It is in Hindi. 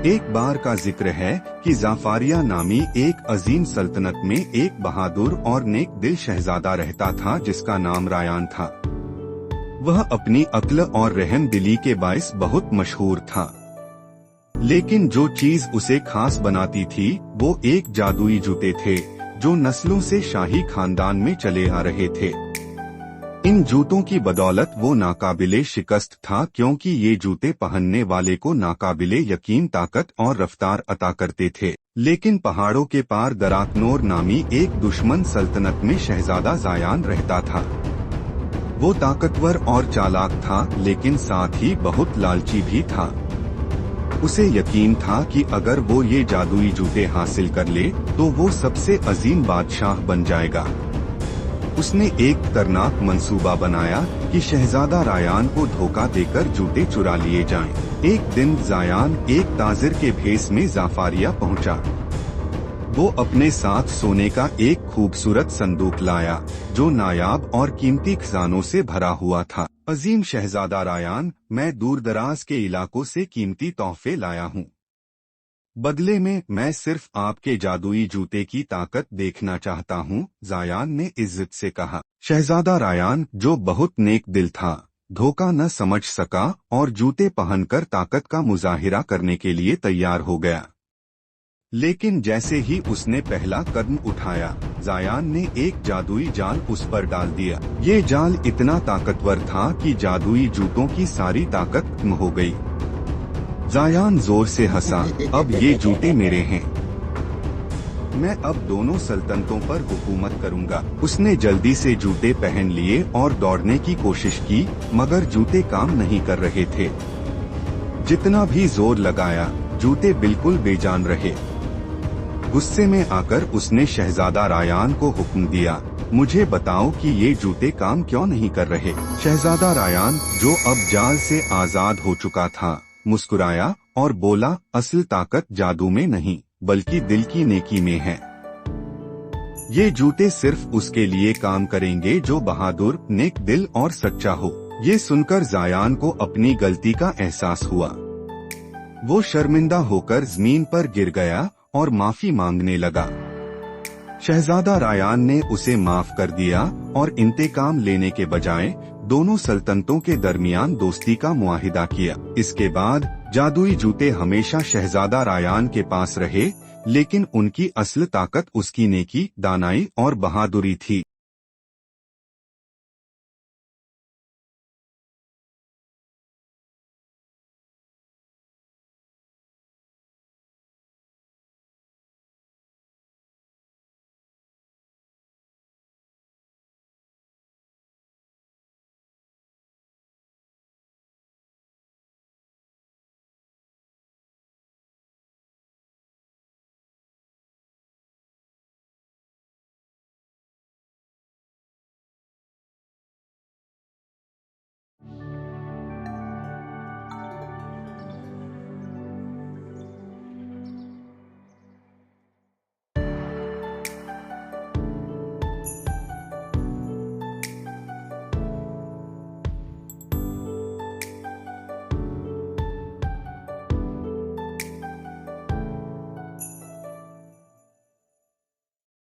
एक बार का जिक्र है कि जाफारिया नामी एक अजीम सल्तनत में एक बहादुर और नेक दिल शहजादा रहता था जिसका नाम रायान था। वह अपनी अक्ल और रहम दिली के बाइस बहुत मशहूर था। लेकिन जो चीज उसे खास बनाती थी वो एक जादुई जूते थे जो नस्लों से शाही खानदान में चले आ रहे थे। इन जूतों की बदौलत वो नाकाबिले शिकस्त था क्योंकि ये जूते पहनने वाले को नाकाबिले यकीन ताकत और रफ्तार अता करते थे। लेकिन पहाड़ों के पार दराकनोर नामी एक दुश्मन सल्तनत में शहजादा जायान रहता था। वो ताकतवर और चालाक था लेकिन साथ ही बहुत लालची भी था। उसे यकीन था कि अगर वो ये जादुई जूते हासिल कर ले तो वो सबसे अजीम बादशाह बन जाएगा। उसने एक खतरनाक मंसूबा बनाया कि शहजादा रायान को धोखा देकर जूते चुरा लिए जाएं। एक दिन जायान एक ताजिर के भेस में जाफारिया पहुंचा। वो अपने साथ सोने का एक खूबसूरत संदूक लाया जो नायाब और कीमती खजानों से भरा हुआ था। अजीम शहजादा रायान, मैं दूरदराज के इलाकों से कीमती तोहफे लाया हूँ। बदले में मैं सिर्फ आपके जादुई जूते की ताकत देखना चाहता हूँ, जायान ने इज्जत से कहा। शहजादा रायान, जो बहुत नेक दिल था, धोखा न समझ सका और जूते पहनकर ताकत का मुजाहिरा करने के लिए तैयार हो गया। लेकिन जैसे ही उसने पहला कदम उठाया, जायान ने एक जादुई जाल उस पर डाल दिया। ये जाल इतना ताकतवर था कि जादुई जूतों की सारी ताकत खत्म हो गई। जायान जोर से हंसा, अब ये जूते मेरे हैं। मैं अब दोनों सल्तनतों पर हुकूमत करूंगा। उसने जल्दी से जूते पहन लिए और दौड़ने की कोशिश की, मगर जूते काम नहीं कर रहे थे। जितना भी जोर लगाया, जूते बिल्कुल बेजान रहे। गुस्से में आकर उसने शहजादा रायान को हुक्म दिया, मुझे बताओ कि ये जूते काम क्यों नहीं कर रहे। शहजादा रायान, जो अब जाल से आजाद हो चुका था, मुस्कुराया और बोला, असल ताकत जादू में नहीं बल्कि दिल की नेकी में है। ये जूते सिर्फ उसके लिए काम करेंगे जो बहादुर, नेक दिल और सच्चा हो। ये सुनकर जायान को अपनी गलती का एहसास हुआ। वो शर्मिंदा होकर जमीन पर गिर गया और माफी मांगने लगा। शहजादा रायान ने उसे माफ कर दिया और इंतकाम लेने के बजाय दोनों सल्तनतों के दरमियान दोस्ती का मुआहिदा किया। इसके बाद जादुई जूते हमेशा शहजादा रायान के पास रहे, लेकिन उनकी असल ताकत उसकी नेकी, दानाई और बहादुरी थी।